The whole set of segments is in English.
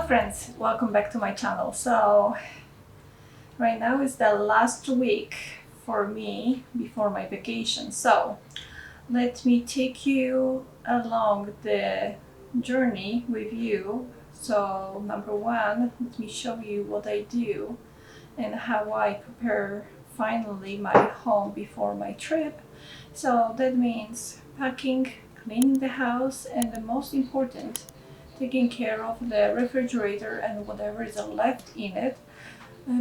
friends, welcome back to my channel. So right now is the last week for me before my vacation. So let me take you along the journey with you. So number one, let me show you what I do and how I prepare finally my home before my trip. So that means packing, cleaning the house, and the most important, taking care of the refrigerator and whatever is left in it,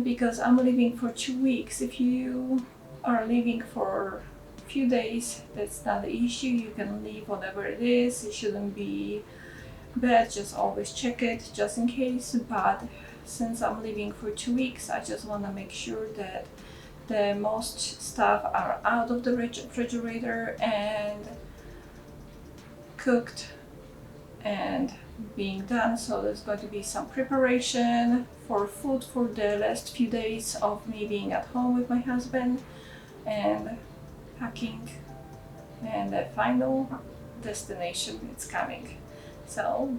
because I'm leaving for 2 weeks. If you are leaving for a few days, that's not the issue. You can leave whatever it is. It shouldn't be bad. Just always check it just in case. But since I'm leaving for 2 weeks, I just want to make sure that the most stuff are out of the refrigerator and cooked and being done. So there's going to be some preparation for food for the last few days of me being at home with my husband, and packing, and the final destination is coming. So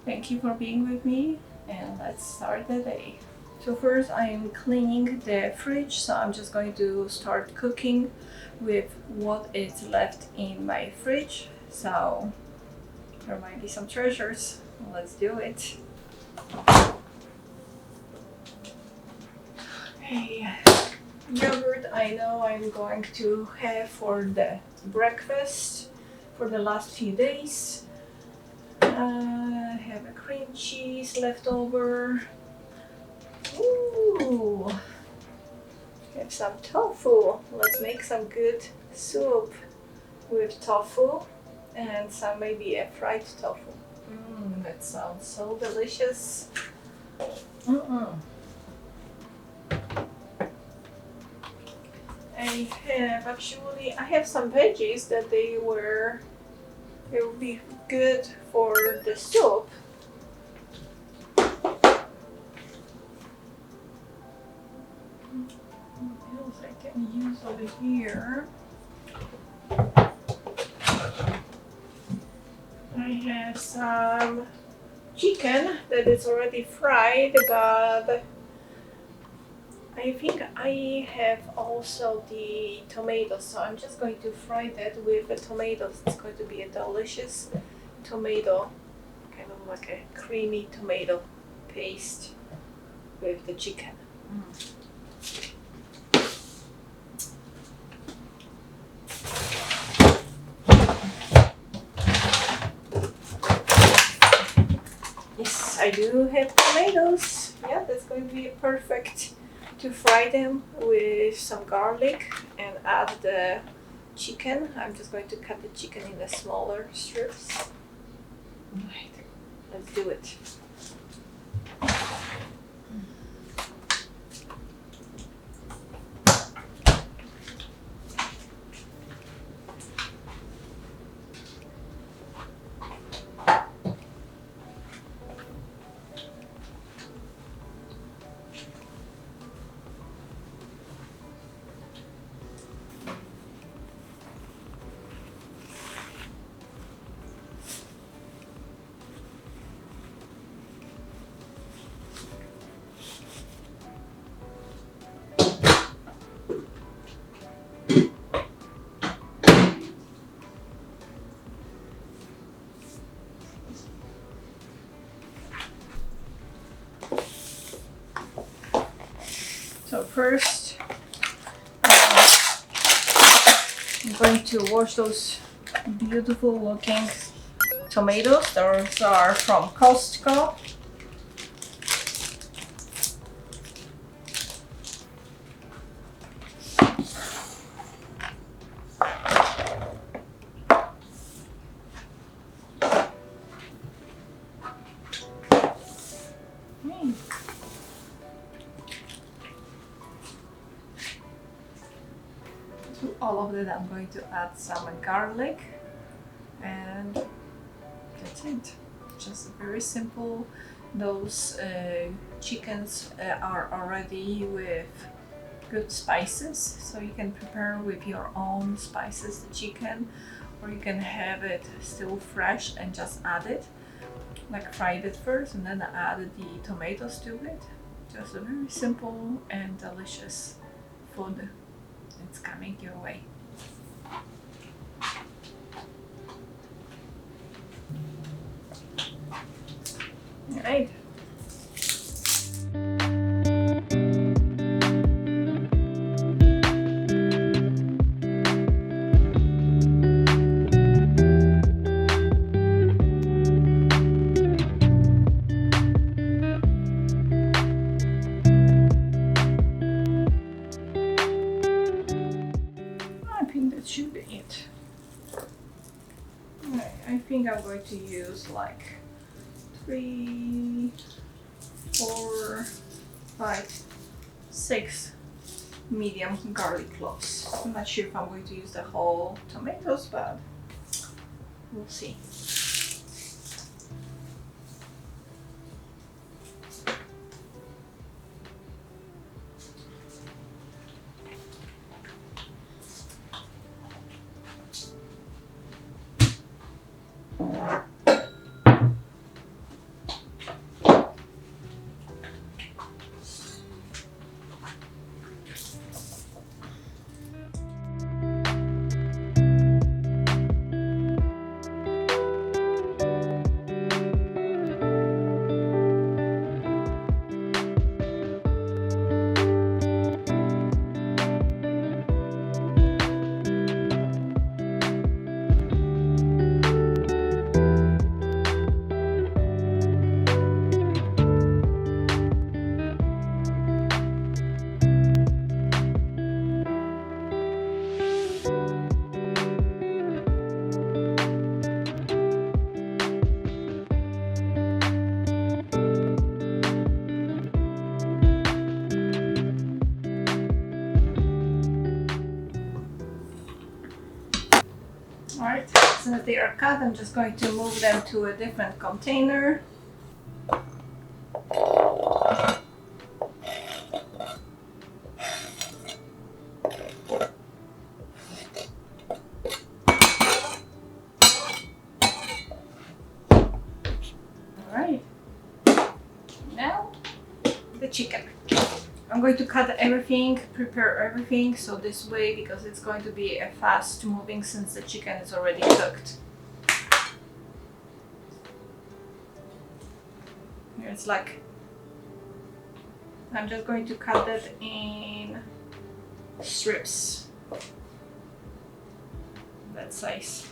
thank you for being with me, and let's start the day. So first I am cleaning the fridge, so I'm just going to start cooking with what is left in my fridge. So there might be some treasures. Let's do it. Hey, yogurt I know I'm going to have for the breakfast for the last few days. I have a cream cheese left over. Ooh, have some tofu. Let's make some good soup with tofu and some maybe a fried tofu. That sounds so delicious. I have some veggies that they will be good for the soup. What else I can use over here? I have some chicken that is already fried, but I think I have also the tomatoes, so I'm just going to fry that with the tomatoes. It's going to be a delicious tomato, kind of like a creamy tomato paste with the chicken. Yes, I do have tomatoes. Yeah, that's going to be perfect to fry them with some garlic and add the chicken. I'm just going to cut the chicken in the smaller strips. Right, let's do it. So first, I'm going to wash those beautiful looking tomatoes. Those are from Costco. To all of that, I'm going to add some garlic, and that's it. Just very simple. Those chickens are already with good spices, so you can prepare with your own spices the chicken, or you can have it still fresh and just add it. like fried it first and then I added the tomatoes to it. Just a very simple and delicious food. It's coming your way. All right. I think that should be it. Alright, I think I'm going to use like 3, 4, 5, 6 medium garlic cloves. I'm not sure if I'm going to use the whole tomatoes, but we'll see. Alright, since they are cut, I'm just going to move them to a different container. Alright, now the chicken. I'm going to cut everything, prepare everything, so this way, because it's going to be a fast moving since the chicken is already cooked. Here it's like, I'm just going to cut it in strips, that size,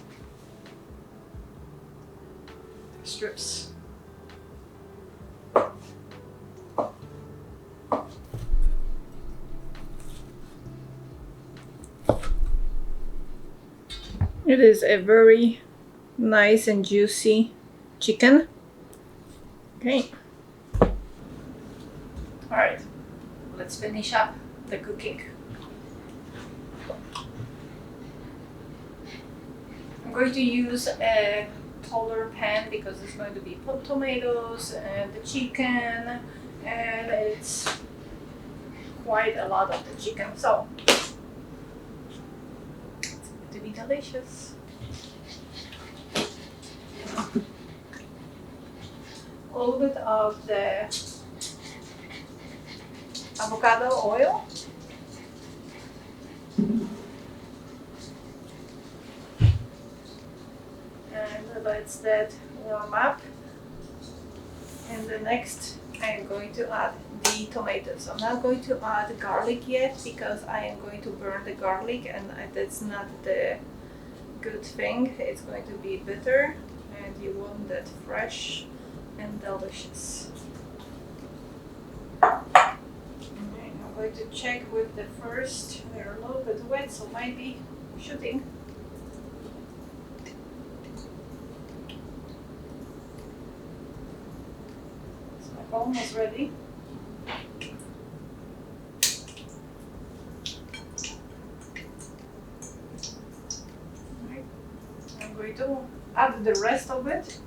strips. It is a very nice and juicy chicken. Okay. Alright, let's finish up the cooking. I'm going to use a taller pan because it's going to be tomatoes and the chicken, and it's quite a lot of the chicken, so to be delicious. A little bit of the avocado oil. And let's that warm up. And the next I'm going to add the tomatoes. I'm not going to add garlic yet because I am going to burn the garlic, and that's not the good thing. It's going to be bitter and you want that fresh and delicious. Okay, I'm going to check with the first. They're a little bit wet, so might be shooting. Almost ready. Right. I'm going to add the rest of it.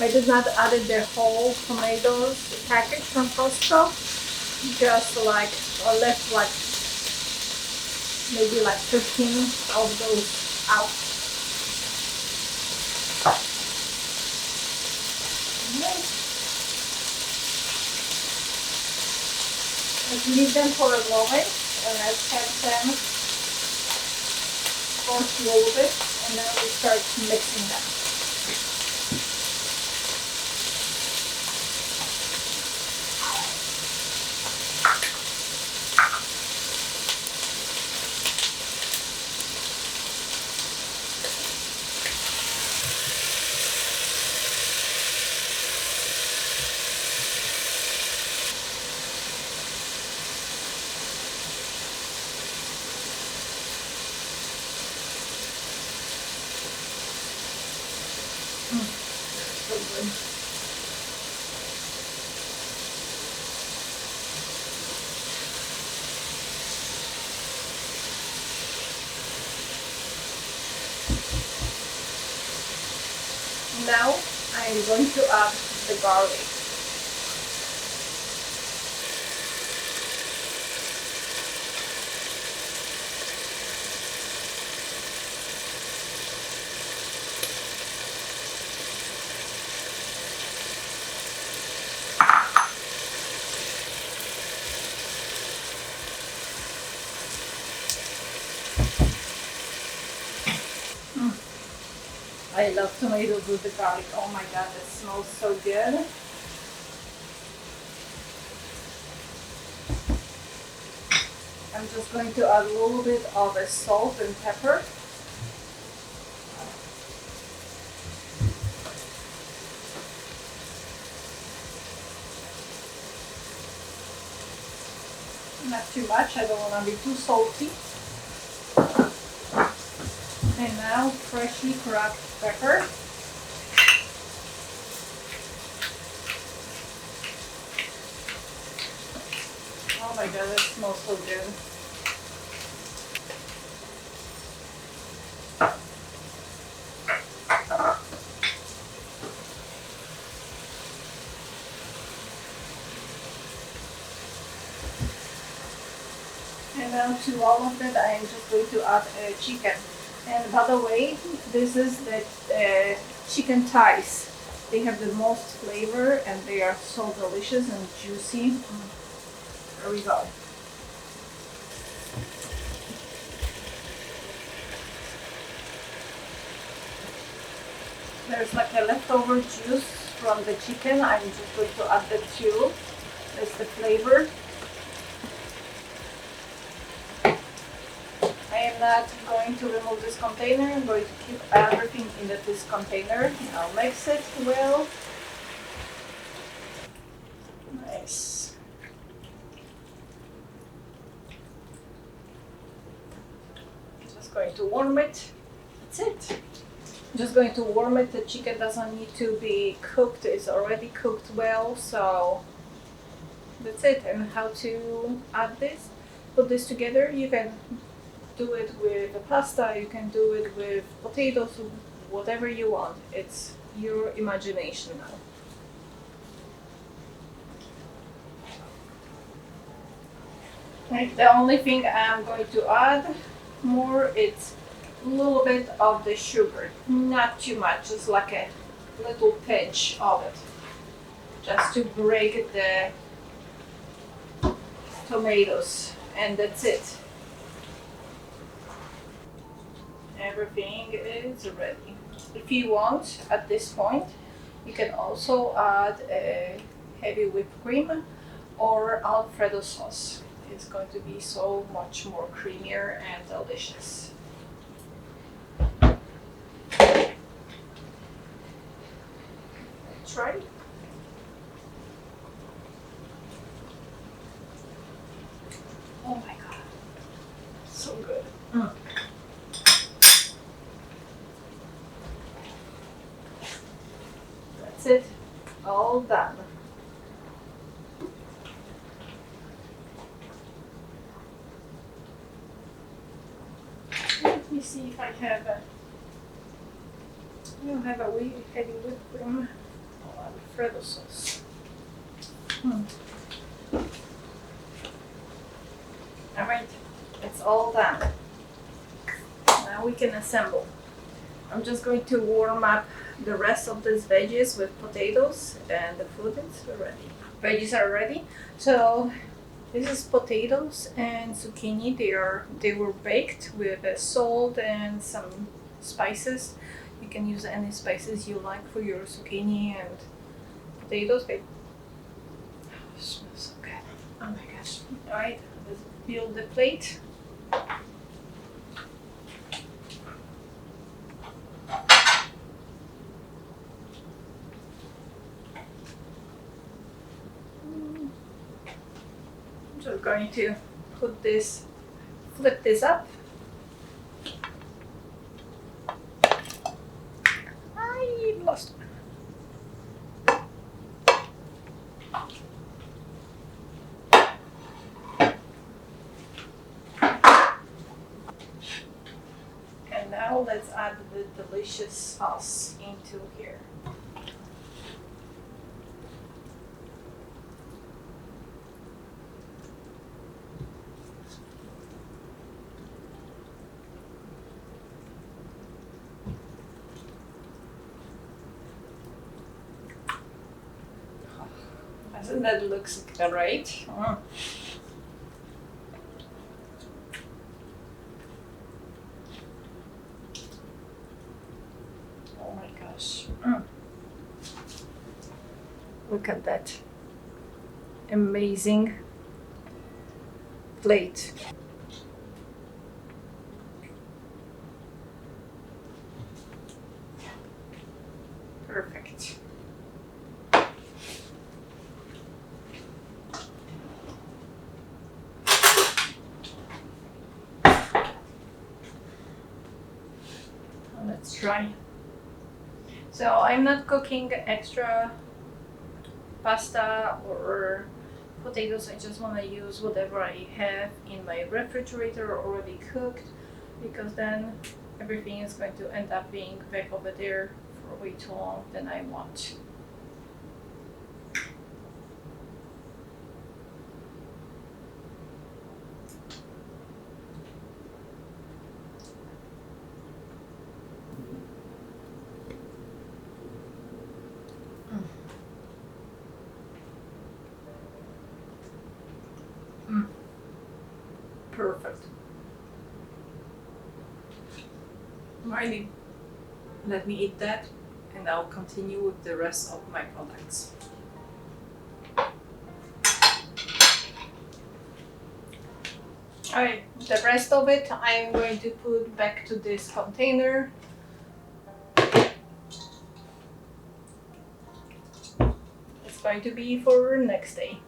I did not add the whole tomatoes package from Costco. Just like, or left like maybe like 15 of those out. Let's leave them for a moment and let's have them roast a little bit and then we start mixing them. So good. Now I'm going to add the garlic. I love tomatoes with the garlic. Oh my god, it smells so good. I'm just going to add a little bit of salt and pepper. Not too much, I don't want to be too salty. And now freshly cracked pepper. Oh my god, it smells so good. And now to all of that, I am just going to add chicken. And by the way, this is the chicken thighs. They have the most flavor and they are so delicious and juicy. There we go. There's like a leftover juice from the chicken. I'm just going to add that too. That's the flavor. I am not going to remove this container. I'm going to keep everything in this container. I'll mix it well. Nice. Just going to warm it. That's it. Just going to warm it. The chicken doesn't need to be cooked. It's already cooked well. So that's it. And how to add this? Put this together. You can do it with the pasta, you can do it with potatoes, whatever you want. It's your imagination now. Right, the only thing I'm going to add more is a little bit of the sugar. Not too much, just like a little pinch of it. Just to break the tomatoes, and that's it. Everything is ready. If you want, at this point, you can also add a heavy whipped cream or Alfredo sauce. It's going to be so much more creamier and delicious. Try it. Oh my god, so good. That's it, all done. Let me see if I have a. I don't have a heavy whipped cream. Alfredo sauce. Alright, it's all done. Now we can assemble. I'm just going to warm up the rest of these veggies with potatoes, and the food is ready. Veggies are ready. So this is potatoes and zucchini. They were baked with salt and some spices. You can use any spices you like for your zucchini and potatoes. They smell so good. Oh my gosh. Alright, let's build the plate. I'm just going to flip this up. I lost one. And now let's add the delicious sauce into here. Doesn't that looks great? Oh my gosh. Look at that amazing plate. Perfect. Let's try. So I'm not cooking extra pasta or potatoes. I just want to use whatever I have in my refrigerator already cooked, because then everything is going to end up being back over there for way too long than I want. Perfect. Alrighty, let me eat that and I'll continue with the rest of my products. Alright, the rest of it I'm going to put back to this container. It's going to be for next day.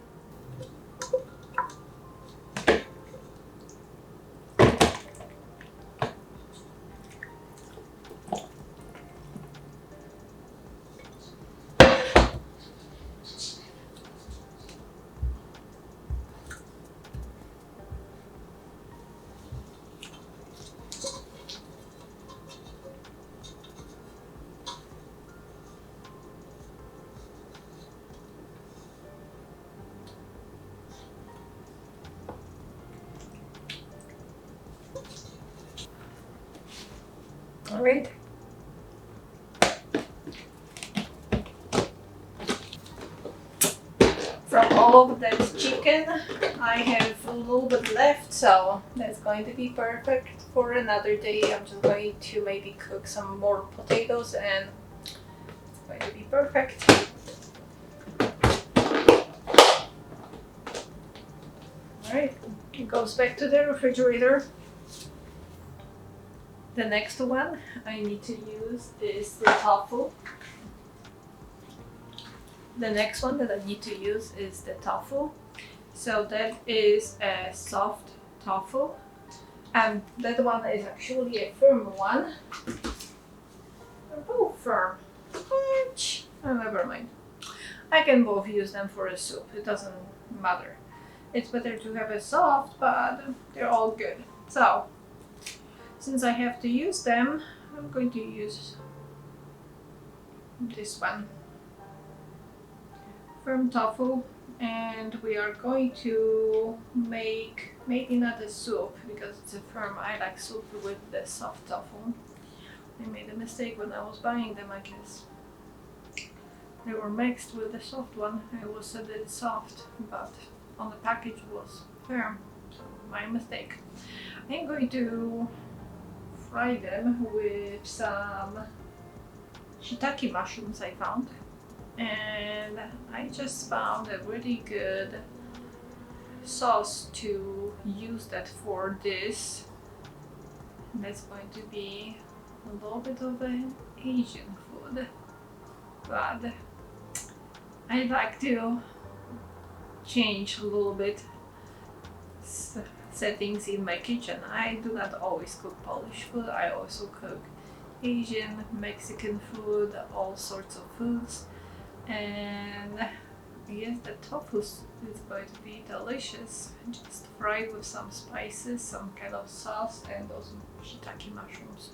Alright. From all of that chicken, I have a little bit left, so that's going to be perfect for another day. I'm just going to maybe cook some more potatoes and it's going to be perfect. Alright, it goes back to the refrigerator. The next one I need to use is the tofu. The next one that I need to use is the tofu. So that is a soft tofu, and that one is actually a firm one. They're both firm. Which, oh, never mind. I can both use them for a soup. It doesn't matter. It's better to have a soft, but they're all good. So, since I have to use them, I'm going to use this one. firm tofu, and we are going to make maybe not a soup because it's a firm. I like soup with the soft tofu. I made a mistake when I was buying them, I guess. They were mixed with the soft one. It was a bit soft, but on the package it was firm. So my mistake. I'm going to fry them with some shiitake mushrooms I found. And I just found a really good sauce to use that for this. And that's going to be a little bit of an Asian food, but I like to change a little bit settings in my kitchen. I do not always cook Polish food, I also cook Asian, Mexican food, all sorts of foods, and yes, the tofu is going to be delicious. Just fried with some spices, some kind of sauce, and those shiitake mushrooms.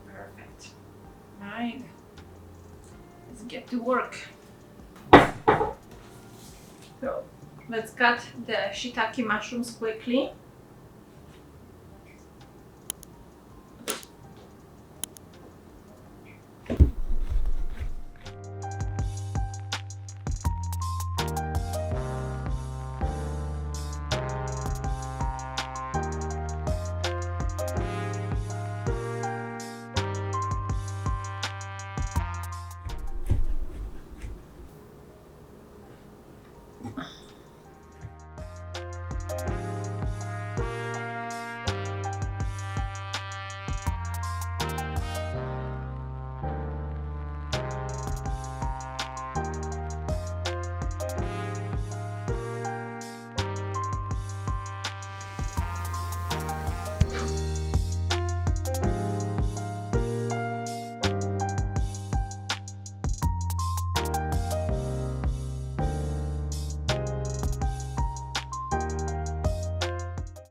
Perfect. Right. Let's get to work. So let's cut the shiitake mushrooms quickly.